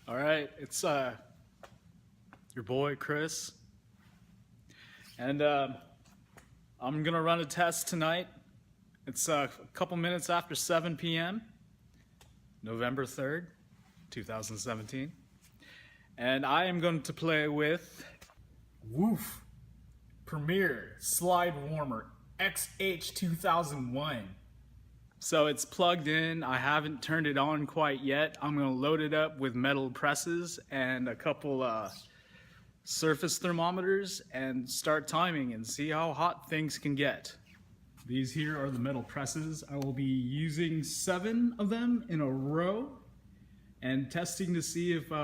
All right, it's your boy Chris, and I'm gonna run a test tonight. It's a couple minutes after 7 p.m., November 3rd, 2017, and I am going to play with Woof Premier Slide Warmer XH2001. So it's plugged in. I haven't turned it on quite yet. I'm gonna load it up with metal presses and a couple surface thermometers and start timing and see how hot things can get. These here are the metal presses. I will be using 7 of them in a row and testing to see if they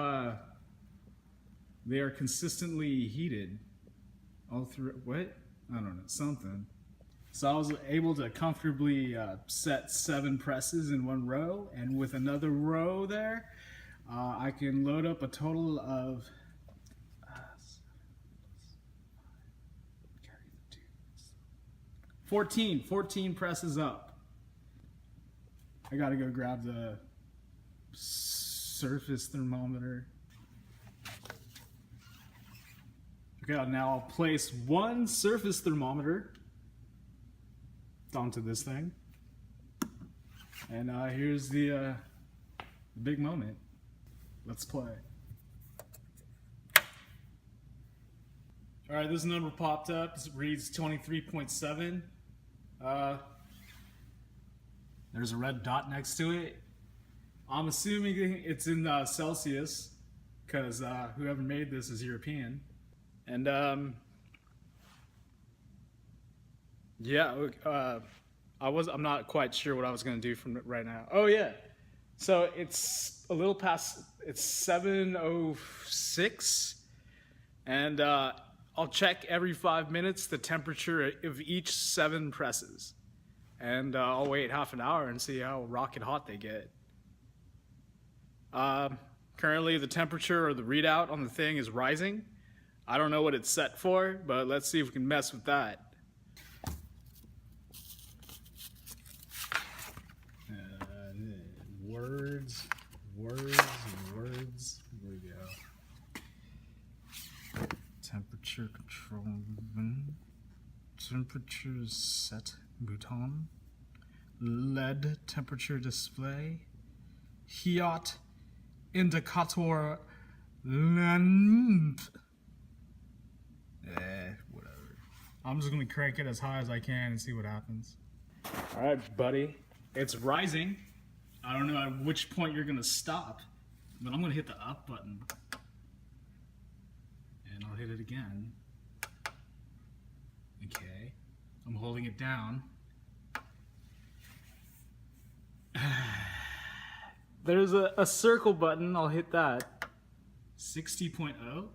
are consistently heated all through. What? I don't know, something. So I was able to comfortably set 7 presses in one row, and with another row there, I can load up a total of 14 presses up. I gotta go grab the surface thermometer. Okay, now I'll place one surface thermometer onto this thing, and here's the big moment. Let's play. All right, this number popped up. It reads 23.7. There's a red dot next to it. I'm assuming it's in Celsius, because whoever made this is European. And yeah, I'm not quite sure what I was gonna do from it right now. Oh yeah, so it's a little past. It's 7:06, and I'll check every 5 minutes the temperature of each 7 presses, and I'll wait half an hour and see how rocket hot they get. Currently, the temperature or the readout on the thing is rising. I don't know what it's set for, but let's see if we can mess with that. Words. Here we go. Temperature control. Temperature set button. LED temperature display. Heat indicator lamp. Whatever. I'm just gonna crank it as high as I can and see what happens. All right, buddy. It's rising. I don't know at which point you're gonna stop, but I'm gonna hit the up button. And I'll hit it again. Okay. I'm holding it down. There's a circle button. I'll hit that. 60.0.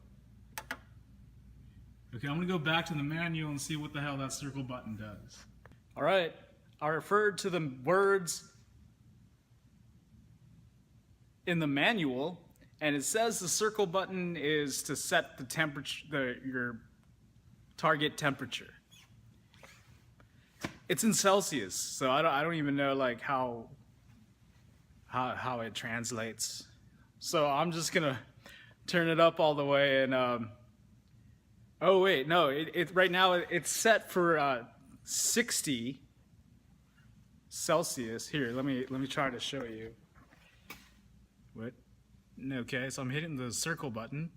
Okay, I'm gonna go back to the manual and see what the hell that circle button does. All right, I referred to the words in the manual, and it says the circle button is to set the temperature, your target temperature. It's in Celsius, so I don't even know like how it translates. So I'm just gonna turn it up all the way and oh wait, no, it right now it's set for 60 Celsius. Here, let me try to show you. What? Okay, so I'm hitting the circle button,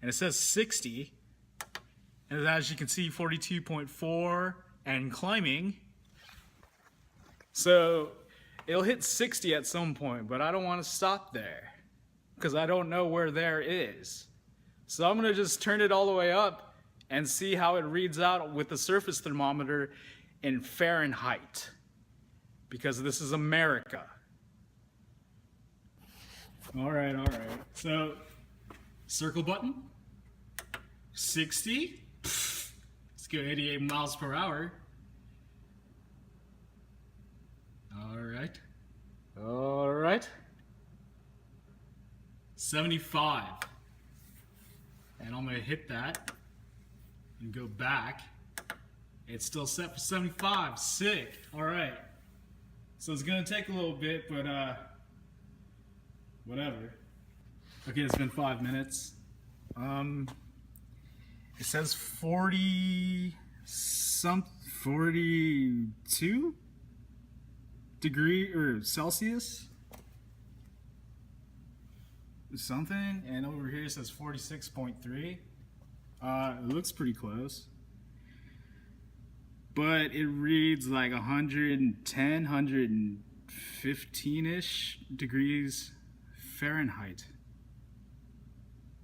and it says 60, and as you can see, 42.4 and climbing. So it'll hit 60 at some point, but I don't want to stop there because I don't know where there is. So I'm gonna just turn it all the way up and see how it reads out with the surface thermometer in Fahrenheit, because this is America. All right. So, circle button, 60. Let's go 88 miles per hour. All right. 75. And I'm gonna hit that and go back. It's still set for 75. Sick. All right. So it's gonna take a little bit, but whatever. Okay, it's been 5 minutes. It says 42 degree or Celsius something, and over here it says 46.3. It looks pretty close, but it reads like 110, 115-ish degrees Fahrenheit.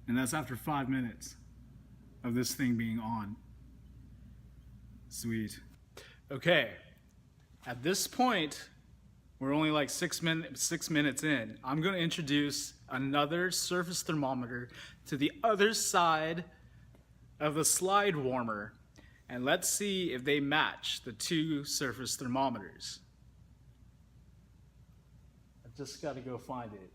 And that's after 5 minutes of this thing being on. Sweet. Okay, at this point, we're only like 6 minutes in. I'm gonna introduce another surface thermometer to the other side of the slide warmer, and let's see if they match the two surface thermometers. I just gotta go find it.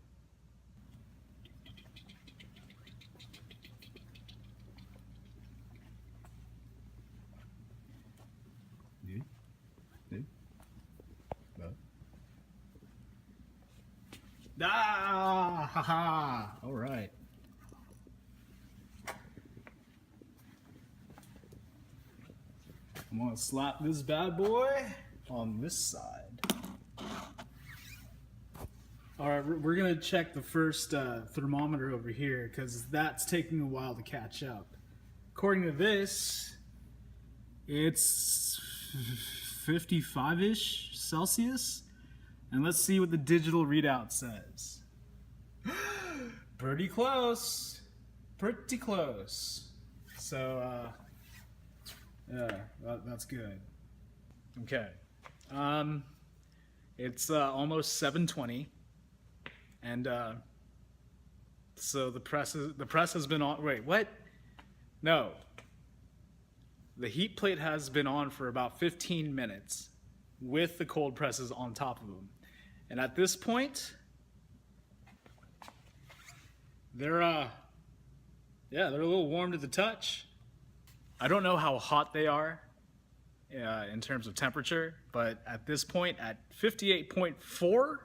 Ah, haha, all right. I'm gonna slap this bad boy on this side. All right, we're gonna check the first thermometer over here because that's taking a while to catch up. According to this, it's 55-ish Celsius. And let's see what the digital readout says. Pretty close. Pretty close. So, yeah, that's good. Okay. It's almost 7:20. And so the press has been on. Wait, what? No. The heat plate has been on for about 15 minutes with the cold presses on top of them. And at this point, they're a little warm to the touch. I don't know how hot they are in terms of temperature, but at this point, at 58.4,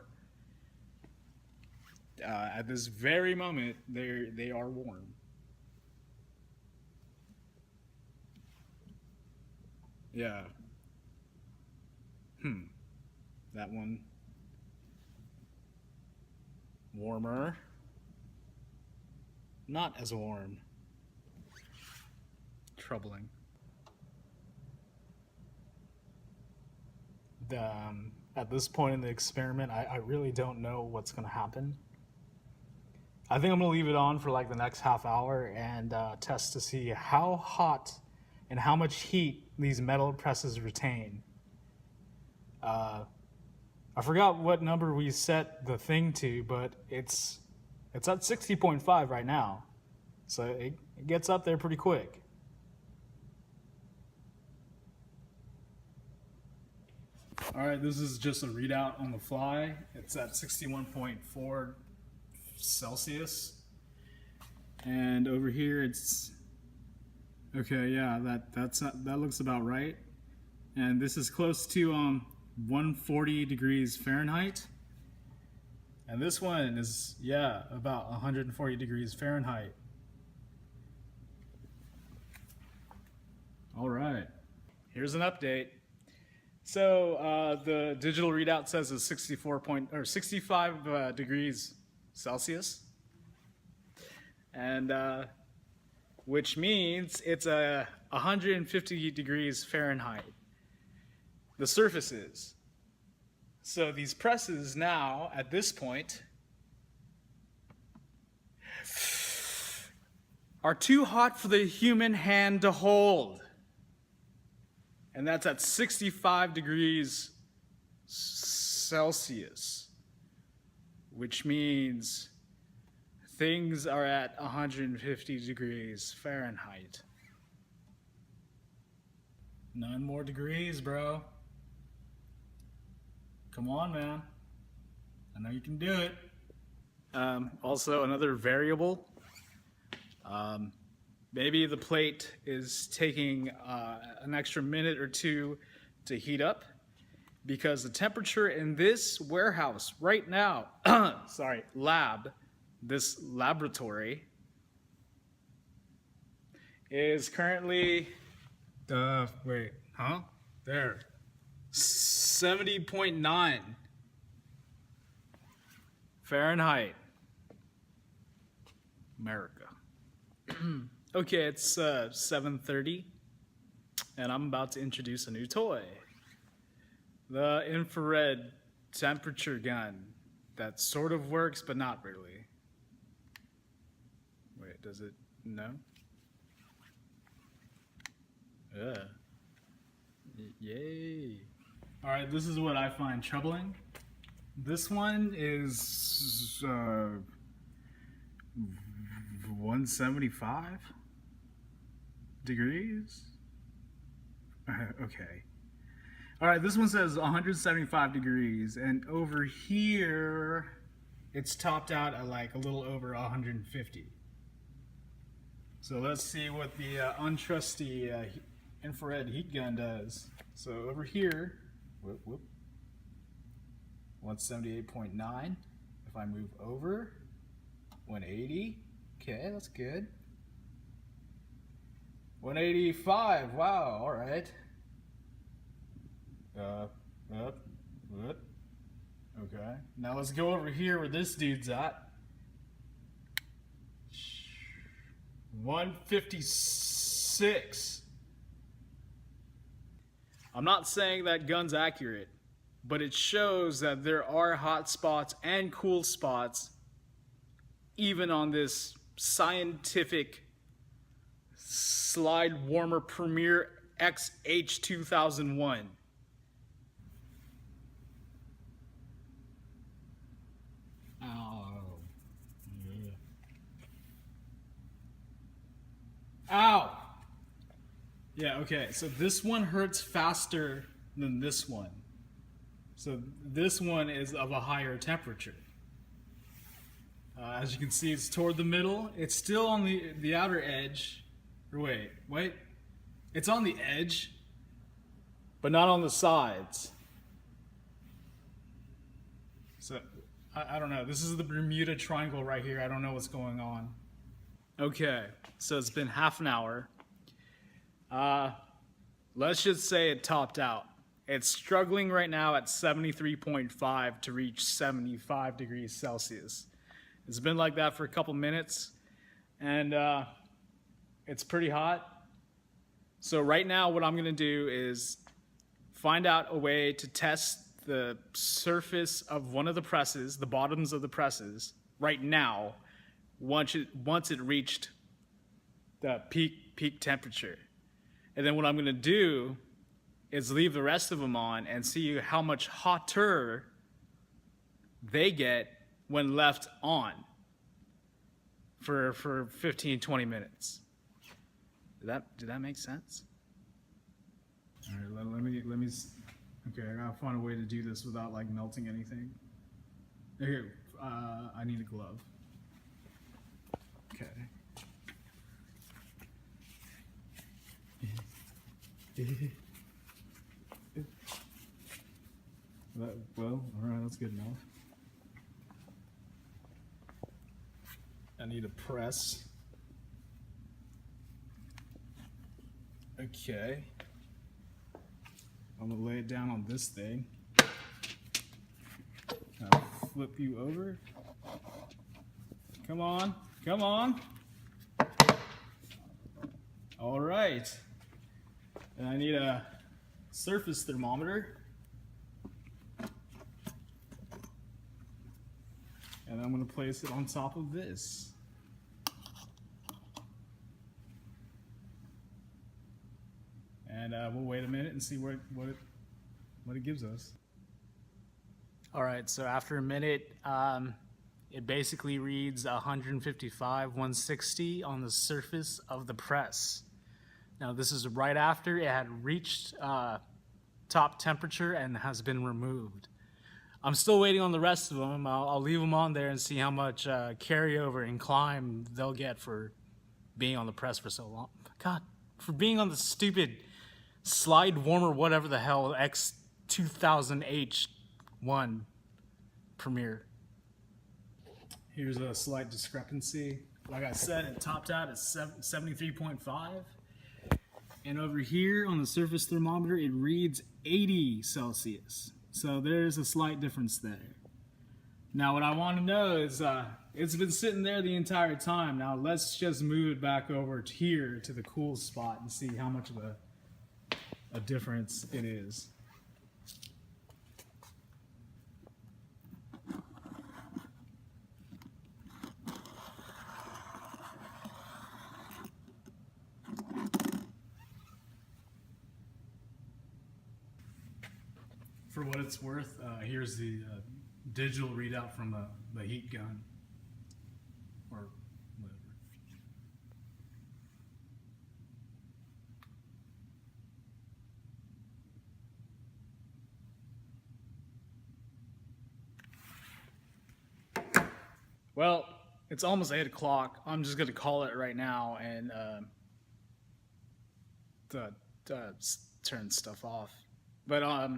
at this very moment, they are warm. Yeah. That one. Warmer. Not as warm. Troubling. At this point in the experiment, I really don't know what's going to happen. I think I'm going to leave it on for like the next half hour and test to see how hot and how much heat these metal presses retain. I forgot what number we set the thing to, but it's at 60.5 right now. So it gets up there pretty quick. All right, this is just a readout on the fly. It's at 61.4 Celsius. And over here it's, okay, yeah, that looks about right. And this is close to 140 degrees Fahrenheit. And this one is, yeah, about 140 degrees Fahrenheit. All right, here's an update. So the digital readout says it's 65 degrees Celsius. And which means it's 150 degrees Fahrenheit. The surface is. So these presses now, at this point, are too hot for the human hand to hold. And that's at 65 degrees Celsius, which means things are at 150 degrees Fahrenheit. 9 more degrees, bro. Come on, man. I know you can do it. Also, another variable. Maybe the plate is taking an extra minute or two to heat up because the temperature in this warehouse right now, lab, this laboratory is currently, wait, huh? There. 70.9 Fahrenheit. America. Okay, it's 7:30, and I'm about to introduce a new toy. The infrared temperature gun that sort of works, but not really. Wait, does it? No? Yeah. Yay. Alright, this is what I find troubling. This one is 175 degrees? Okay. Alright, this one says 175 degrees, and over here it's topped out at like a little over 150. So let's see what the untrusty infrared heat gun does. So over here, 178.9. If I move over, 180. Okay, that's good. 185. Wow, all right. Okay. Now let's go over here where this dude's at. 156. I'm not saying that gun's accurate, but it shows that there are hot spots and cool spots even on this scientific slide warmer Premier XH 2001. Ow. Yeah. Ow! Yeah, okay, so this one hurts faster than this one. So this one is of a higher temperature. As you can see, it's toward the middle. It's still on the outer edge. Or wait. It's on the edge, but not on the sides. So, I don't know. This is the Bermuda Triangle right here. I don't know what's going on. Okay, so it's been half an hour. Let's just say it topped out. It's struggling right now at 73.5 to reach 75 degrees Celsius. It's been like that for a couple minutes, and it's pretty hot. So right now what I'm gonna do is find out a way to test the surface of one of the presses, the bottoms of the presses, right now, once it reached the peak temperature. And then what I'm gonna do is leave the rest of them on and see how much hotter they get when left on for 15-20 minutes. Did that make sense? All right, let me okay, I gotta find a way to do this without like melting anything. Okay, I need a glove. Okay. Well, all right, that's good enough. I need a press. Okay. I'm gonna lay it down on this thing. I'll flip you over. Come on, come on. All right. And I need a surface thermometer. And I'm gonna place it on top of this. And we'll wait a minute and see what it gives us. All right, so after a minute, it basically reads 155, 160 on the surface of the press. Now this is right after it had reached top temperature and has been removed. I'm still waiting on the rest of them. I'll leave them on there and see how much carryover and climb they'll get for being on the press for so long. God, for being on the stupid slide warmer, whatever the hell, X2000H1 Premiere. Here's a slight discrepancy. Like I said, it topped out at 73.5. And over here on the surface thermometer, it reads 80 Celsius. So there's a slight difference there. Now what I want to know is, it's been sitting there the entire time. Now let's just move it back over to here to the cool spot and see how much of a difference it is. For what it's worth, here's the digital readout from the heat gun, or whatever. Well, it's almost 8 o'clock. I'm just gonna call it right now and turn stuff off. But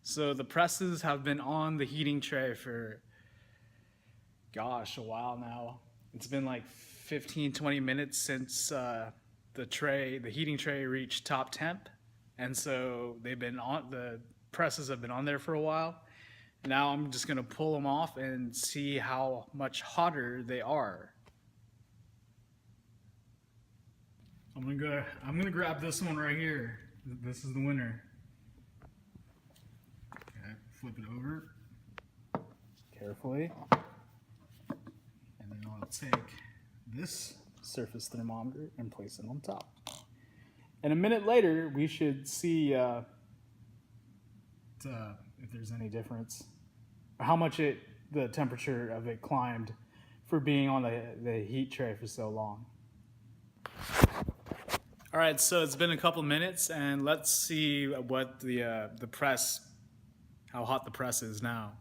so the presses have been on the heating tray for, gosh, a while now. It's been like 15-20 minutes since the heating tray reached top temp, and so the presses have been on there for a while. Now I'm just gonna pull them off and see how much hotter they are. I'm gonna grab this one right here. This is the winner. Flip it over carefully, and then I'll take this surface thermometer and place it on top. And a minute later, we should see if there's any difference, or how much the temperature of it climbed for being on the heat tray for so long. All right, so it's been a couple minutes, and let's see what the press. How hot the press is now.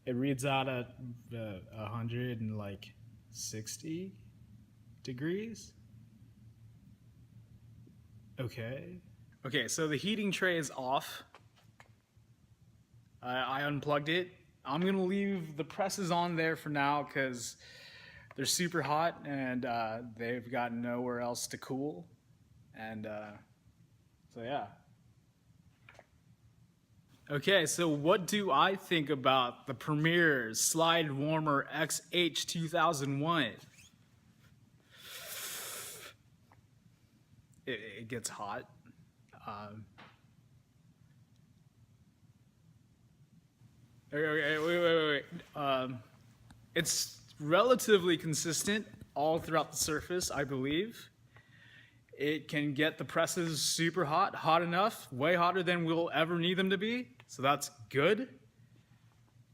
It reads out at 160 degrees. Okay, so the heating tray is off. I unplugged it. I'm gonna leave the presses on there for now because they're super hot and they've got nowhere else to cool. And so yeah. Okay, so what do I think about the Premier Slide Warmer XH 2001? It gets hot. Wait. It's relatively consistent all throughout the surface, I believe. It can get the presses super hot, hot enough, way hotter than we'll ever need them to be. So that's good,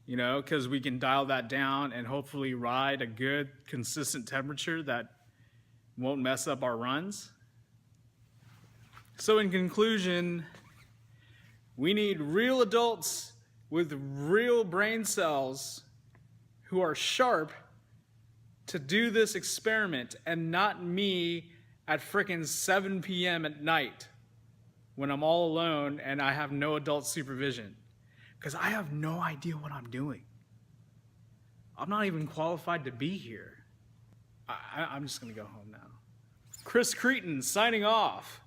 you know, because we can dial that down and hopefully ride a good, consistent temperature that won't mess up our runs. So in conclusion, we need real adults with real brain cells who are sharp to do this experiment, and not me at frickin' 7 p.m. at night when I'm all alone and I have no adult supervision. Because I have no idea what I'm doing. I'm not even qualified to be here. I'm just gonna go home now. Chris Cretin signing off.